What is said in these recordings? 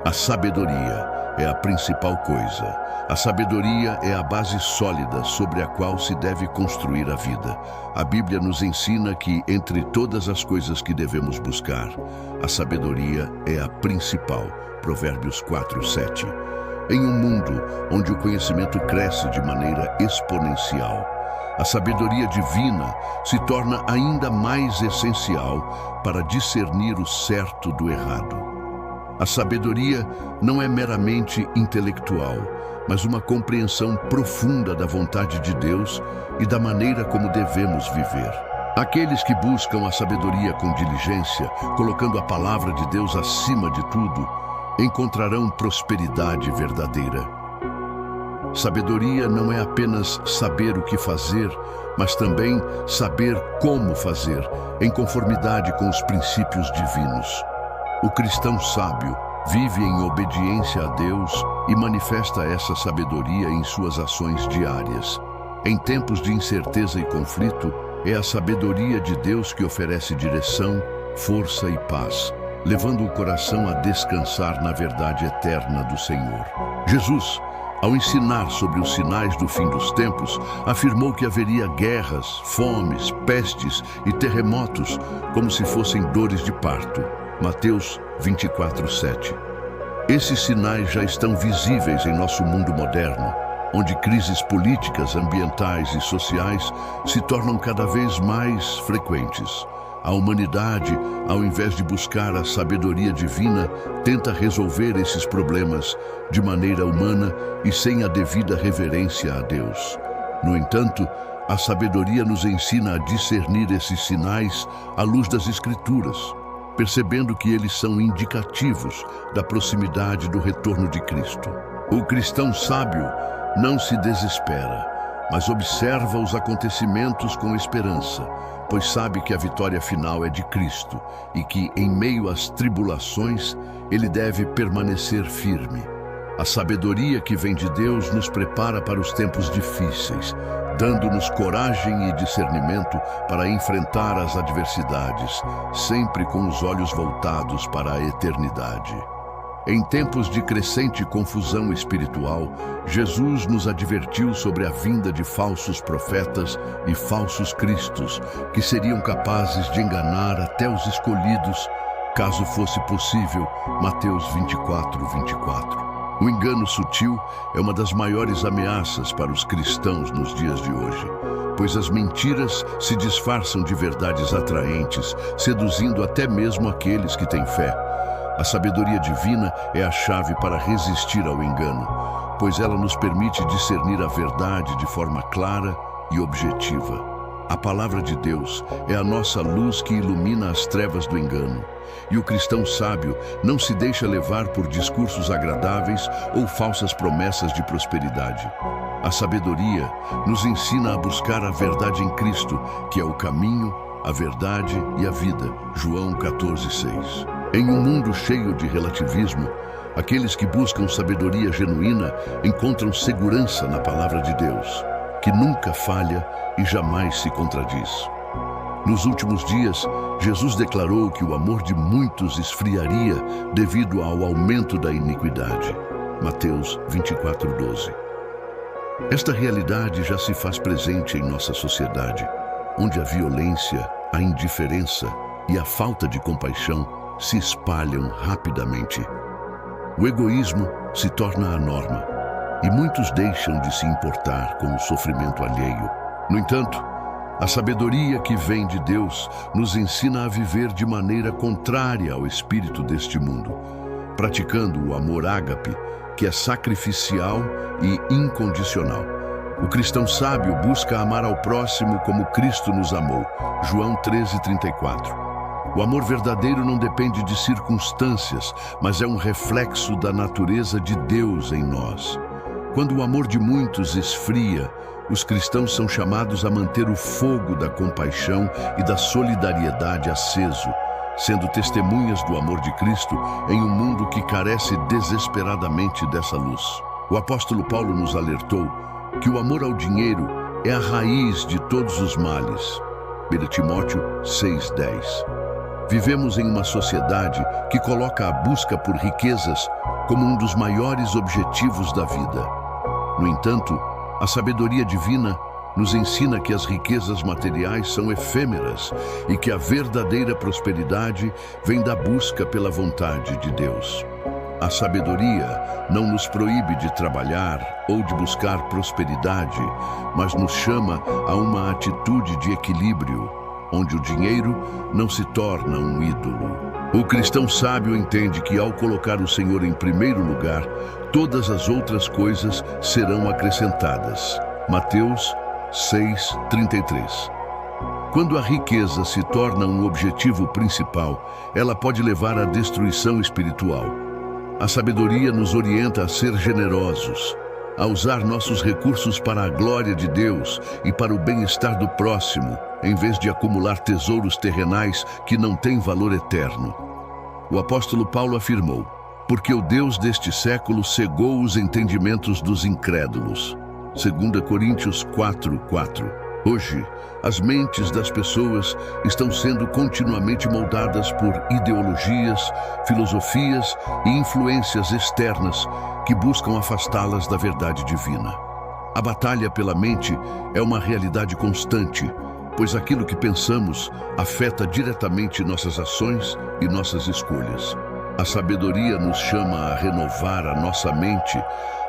A sabedoria é a principal coisa. A sabedoria é a base sólida sobre a qual se deve construir a vida. A Bíblia nos ensina que, entre todas as coisas que devemos buscar, a sabedoria é a principal. Provérbios 4:7. Em um mundo onde o conhecimento cresce de maneira exponencial, a sabedoria divina se torna ainda mais essencial para discernir o certo do errado. A sabedoria não é meramente intelectual, mas uma compreensão profunda da vontade de Deus e da maneira como devemos viver. Aqueles que buscam a sabedoria com diligência, colocando a palavra de Deus acima de tudo, encontrarão prosperidade verdadeira. Sabedoria não é apenas saber o que fazer, mas também saber como fazer, em conformidade com os princípios divinos. O cristão sábio vive em obediência a Deus e manifesta essa sabedoria em suas ações diárias. Em tempos de incerteza e conflito, é a sabedoria de Deus que oferece direção, força e paz, levando o coração a descansar na verdade eterna do Senhor. Jesus, ao ensinar sobre os sinais do fim dos tempos, afirmou que haveria guerras, fomes, pestes e terremotos, como se fossem dores de parto. Mateus 24:7. Esses sinais já estão visíveis em nosso mundo moderno, onde crises políticas, ambientais e sociais se tornam cada vez mais frequentes. A humanidade, ao invés de buscar a sabedoria divina, tenta resolver esses problemas de maneira humana e sem a devida reverência a Deus. No entanto, a sabedoria nos ensina a discernir esses sinais à luz das Escrituras, percebendo que eles são indicativos da proximidade do retorno de Cristo. O cristão sábio não se desespera, mas observa os acontecimentos com esperança, pois sabe que a vitória final é de Cristo e que, em meio às tribulações, ele deve permanecer firme. A sabedoria que vem de Deus nos prepara para os tempos difíceis, dando-nos coragem e discernimento para enfrentar as adversidades, sempre com os olhos voltados para a eternidade. Em tempos de crescente confusão espiritual, Jesus nos advertiu sobre a vinda de falsos profetas e falsos cristos, que seriam capazes de enganar até os escolhidos, caso fosse possível. Mateus 24:24. O engano sutil é uma das maiores ameaças para os cristãos nos dias de hoje, pois as mentiras se disfarçam de verdades atraentes, seduzindo até mesmo aqueles que têm fé. A sabedoria divina é a chave para resistir ao engano, pois ela nos permite discernir a verdade de forma clara e objetiva. A palavra de Deus é a nossa luz que ilumina as trevas do engano. E o cristão sábio não se deixa levar por discursos agradáveis ou falsas promessas de prosperidade. A sabedoria nos ensina a buscar a verdade em Cristo, que é o caminho, a verdade e a vida. João 14:6. Em um mundo cheio de relativismo, aqueles que buscam sabedoria genuína encontram segurança na palavra de Deus, que nunca falha e jamais se contradiz. Nos últimos dias, Jesus declarou que o amor de muitos esfriaria devido ao aumento da iniquidade. Mateus 24:12. Esta realidade já se faz presente em nossa sociedade, onde a violência, a indiferença e a falta de compaixão se espalham rapidamente. O egoísmo se torna a norma, e muitos deixam de se importar com o sofrimento alheio. No entanto, a sabedoria que vem de Deus nos ensina a viver de maneira contrária ao espírito deste mundo, praticando o amor ágape, que é sacrificial e incondicional. O cristão sábio busca amar ao próximo como Cristo nos amou. João 13:34. O amor verdadeiro não depende de circunstâncias, mas é um reflexo da natureza de Deus em nós. Quando o amor de muitos esfria, os cristãos são chamados a manter o fogo da compaixão e da solidariedade aceso, sendo testemunhas do amor de Cristo em um mundo que carece desesperadamente dessa luz. O apóstolo Paulo nos alertou que o amor ao dinheiro é a raiz de todos os males. 1 Timóteo 6:10. Vivemos em uma sociedade que coloca a busca por riquezas como um dos maiores objetivos da vida. No entanto, a sabedoria divina nos ensina que as riquezas materiais são efêmeras e que a verdadeira prosperidade vem da busca pela vontade de Deus. A sabedoria não nos proíbe de trabalhar ou de buscar prosperidade, mas nos chama a uma atitude de equilíbrio, onde o dinheiro não se torna um ídolo. O cristão sábio entende que, ao colocar o Senhor em primeiro lugar, todas as outras coisas serão acrescentadas. Mateus 6:33. Quando a riqueza se torna um objetivo principal, ela pode levar à destruição espiritual. A sabedoria nos orienta a ser generosos, a usar nossos recursos para a glória de Deus e para o bem-estar do próximo, em vez de acumular tesouros terrenais que não têm valor eterno. O apóstolo Paulo afirmou: porque o Deus deste século cegou os entendimentos dos incrédulos. 2 Coríntios 4:4. Hoje, as mentes das pessoas estão sendo continuamente moldadas por ideologias, filosofias e influências externas que buscam afastá-las da verdade divina. A batalha pela mente é uma realidade constante, pois aquilo que pensamos afeta diretamente nossas ações e nossas escolhas. A sabedoria nos chama a renovar a nossa mente,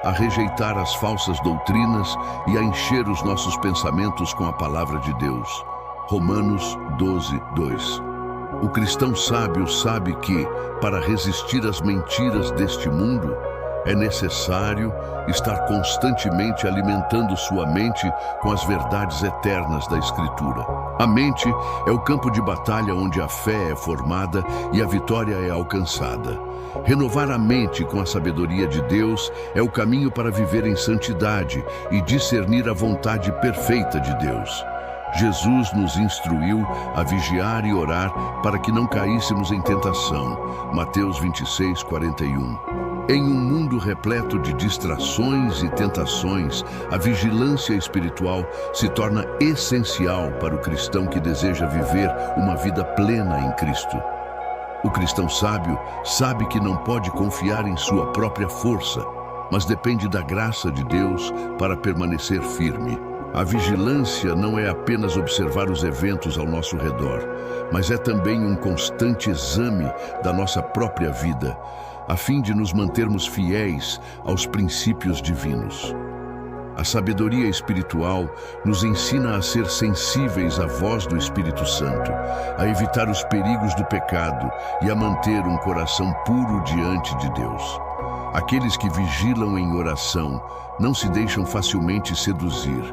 a rejeitar as falsas doutrinas e a encher os nossos pensamentos com a palavra de Deus. Romanos 12:2. O cristão sábio sabe que, para resistir às mentiras deste mundo, é necessário estar constantemente alimentando sua mente com as verdades eternas da Escritura. A mente é o campo de batalha onde a fé é formada e a vitória é alcançada. Renovar a mente com a sabedoria de Deus é o caminho para viver em santidade e discernir a vontade perfeita de Deus. Jesus nos instruiu a vigiar e orar para que não caíssemos em tentação. Mateus 26:41. Em um mundo repleto de distrações e tentações, a vigilância espiritual se torna essencial para o cristão que deseja viver uma vida plena em Cristo. O cristão sábio sabe que não pode confiar em sua própria força, mas depende da graça de Deus para permanecer firme. A vigilância não é apenas observar os eventos ao nosso redor, mas é também um constante exame da nossa própria vida, a fim de nos mantermos fiéis aos princípios divinos. A sabedoria espiritual nos ensina a ser sensíveis à voz do Espírito Santo, a evitar os perigos do pecado e a manter um coração puro diante de Deus. Aqueles que vigilam em oração não se deixam facilmente seduzir,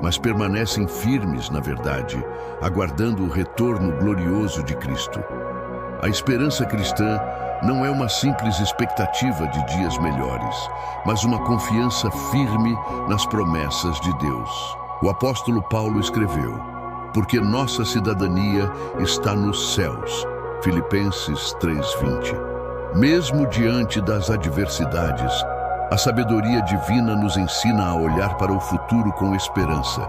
mas permanecem firmes na verdade, aguardando o retorno glorioso de Cristo. A esperança cristã não é uma simples expectativa de dias melhores, mas uma confiança firme nas promessas de Deus. O apóstolo Paulo escreveu: porque nossa cidadania está nos céus. Filipenses 3:20. Mesmo diante das adversidades, a sabedoria divina nos ensina a olhar para o futuro com esperança,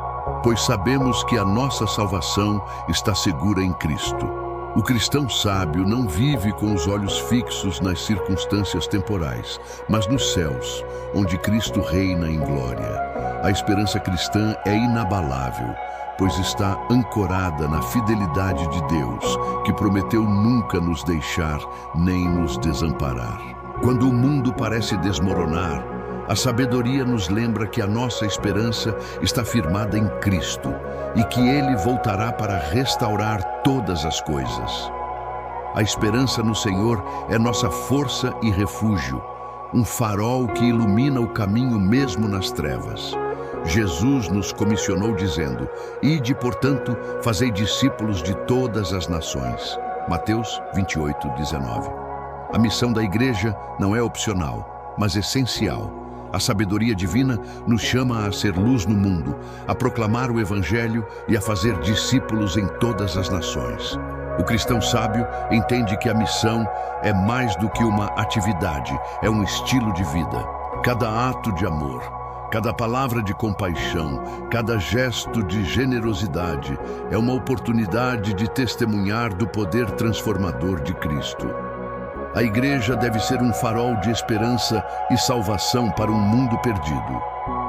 pois sabemos que a nossa salvação está segura em Cristo. O cristão sábio não vive com os olhos fixos nas circunstâncias temporais, mas nos céus, onde Cristo reina em glória. A esperança cristã é inabalável, pois está ancorada na fidelidade de Deus, que prometeu nunca nos deixar nem nos desamparar. Quando o mundo parece desmoronar, a sabedoria nos lembra que a nossa esperança está firmada em Cristo e que Ele voltará para restaurar todas as coisas. A esperança no Senhor é nossa força e refúgio, um farol que ilumina o caminho mesmo nas trevas. Jesus nos comissionou dizendo: ide, portanto, fazei discípulos de todas as nações. Mateus 28:19. A missão da igreja não é opcional, mas essencial. A sabedoria divina nos chama a ser luz no mundo, a proclamar o Evangelho e a fazer discípulos em todas as nações. O cristão sábio entende que a missão é mais do que uma atividade, é um estilo de vida. Cada ato de amor, cada palavra de compaixão, cada gesto de generosidade é uma oportunidade de testemunhar do poder transformador de Cristo. A igreja deve ser um farol de esperança e salvação para um mundo perdido.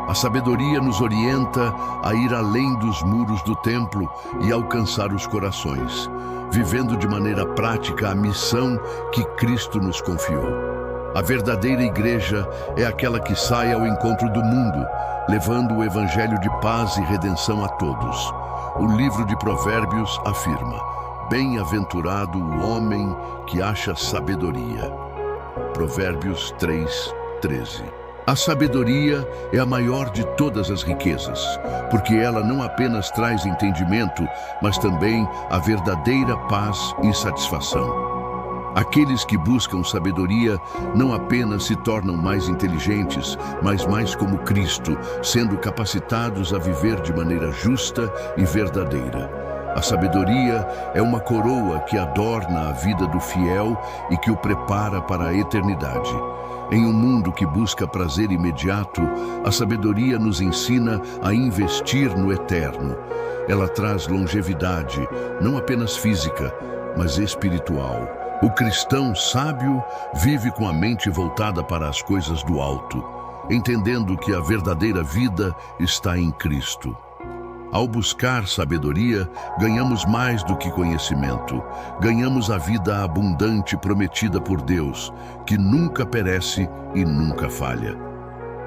A sabedoria nos orienta a ir além dos muros do templo e alcançar os corações, vivendo de maneira prática a missão que Cristo nos confiou. A verdadeira igreja é aquela que sai ao encontro do mundo, levando o evangelho de paz e redenção a todos. O livro de Provérbios afirma: bem-aventurado o homem que acha sabedoria. Provérbios 3:13. A sabedoria é a maior de todas as riquezas, porque ela não apenas traz entendimento, mas também a verdadeira paz e satisfação. Aqueles que buscam sabedoria não apenas se tornam mais inteligentes, mas mais como Cristo, sendo capacitados a viver de maneira justa e verdadeira. A sabedoria é uma coroa que adorna a vida do fiel e que o prepara para a eternidade. Em um mundo que busca prazer imediato, a sabedoria nos ensina a investir no eterno. Ela traz longevidade, não apenas física, mas espiritual. O cristão sábio vive com a mente voltada para as coisas do alto, entendendo que a verdadeira vida está em Cristo. Ao buscar sabedoria, ganhamos mais do que conhecimento. Ganhamos a vida abundante prometida por Deus, que nunca perece e nunca falha.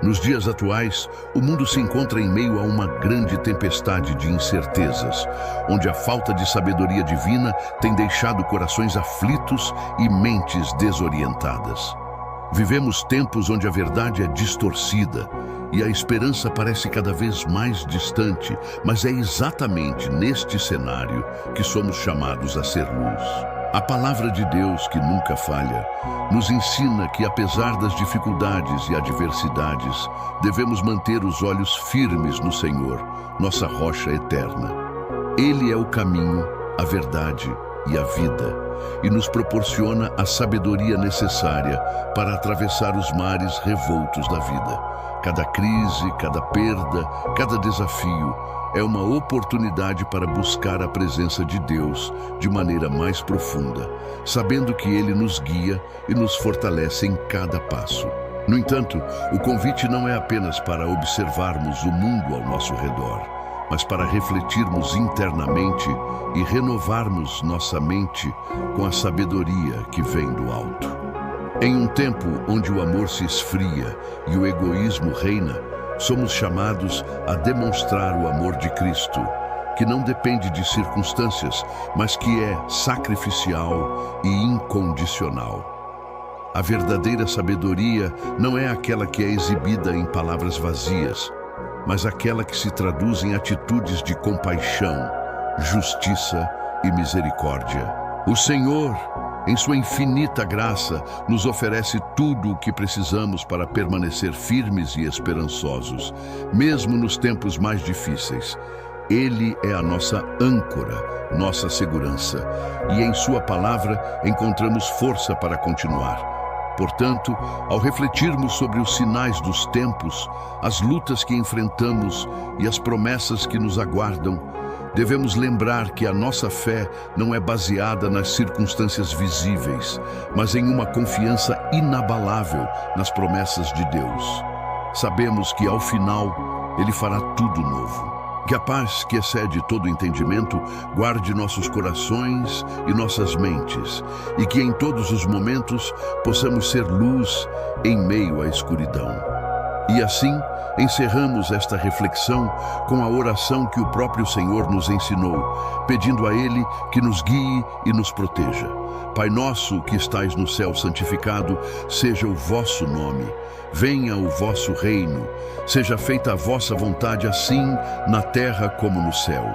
Nos dias atuais, o mundo se encontra em meio a uma grande tempestade de incertezas, onde a falta de sabedoria divina tem deixado corações aflitos e mentes desorientadas. Vivemos tempos onde a verdade é distorcida e a esperança parece cada vez mais distante, mas é exatamente neste cenário que somos chamados a ser luz. A palavra de Deus, que nunca falha, nos ensina que, apesar das dificuldades e adversidades, devemos manter os olhos firmes no Senhor, nossa rocha eterna. Ele é o caminho, a verdade e a vida, e nos proporciona a sabedoria necessária para atravessar os mares revoltos da vida. Cada crise, cada perda, cada desafio é uma oportunidade para buscar a presença de Deus de maneira mais profunda, sabendo que Ele nos guia e nos fortalece em cada passo. No entanto, o convite não é apenas para observarmos o mundo ao nosso redor, mas para refletirmos internamente e renovarmos nossa mente com a sabedoria que vem do alto. Em um tempo onde o amor se esfria e o egoísmo reina, somos chamados a demonstrar o amor de Cristo, que não depende de circunstâncias, mas que é sacrificial e incondicional. A verdadeira sabedoria não é aquela que é exibida em palavras vazias, mas aquela que se traduz em atitudes de compaixão, justiça e misericórdia. O Senhor, em sua infinita graça, nos oferece tudo o que precisamos para permanecer firmes e esperançosos, mesmo nos tempos mais difíceis. Ele é a nossa âncora, nossa segurança, e em sua palavra encontramos força para continuar. Portanto, ao refletirmos sobre os sinais dos tempos, as lutas que enfrentamos e as promessas que nos aguardam, devemos lembrar que a nossa fé não é baseada nas circunstâncias visíveis, mas em uma confiança inabalável nas promessas de Deus. Sabemos que, ao final, Ele fará tudo novo. Que a paz que excede todo entendimento guarde nossos corações e nossas mentes, e que em todos os momentos possamos ser luz em meio à escuridão. E assim, encerramos esta reflexão com a oração que o próprio Senhor nos ensinou, pedindo a Ele que nos guie e nos proteja. Pai nosso que estais no céu, santificado seja o vosso nome. Venha o vosso reino, seja feita a vossa vontade assim na terra como no céu.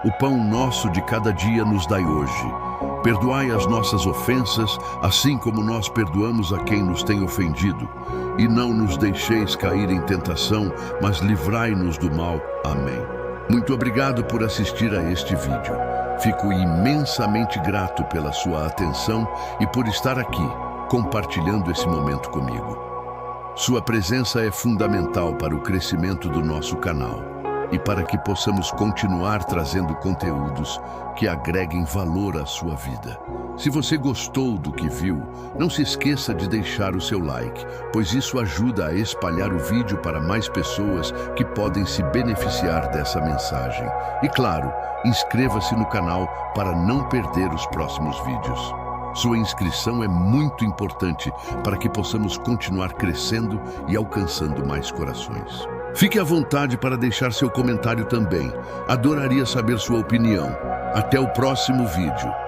O pão nosso de cada dia nos dai hoje. Perdoai as nossas ofensas, assim como nós perdoamos a quem nos tem ofendido. E não nos deixeis cair em tentação, mas livrai-nos do mal. Amém. Muito obrigado por assistir a este vídeo. Fico imensamente grato pela sua atenção e por estar aqui, compartilhando esse momento comigo. Sua presença é fundamental para o crescimento do nosso canal. e para que possamos continuar trazendo conteúdos que agreguem valor à sua vida. Se você gostou do que viu, não se esqueça de deixar o seu like, pois isso ajuda a espalhar o vídeo para mais pessoas que podem se beneficiar dessa mensagem. E claro, inscreva-se no canal para não perder os próximos vídeos. Sua inscrição é muito importante para que possamos continuar crescendo e alcançando mais corações. Fique à vontade para deixar seu comentário também. Adoraria saber sua opinião. Até o próximo vídeo.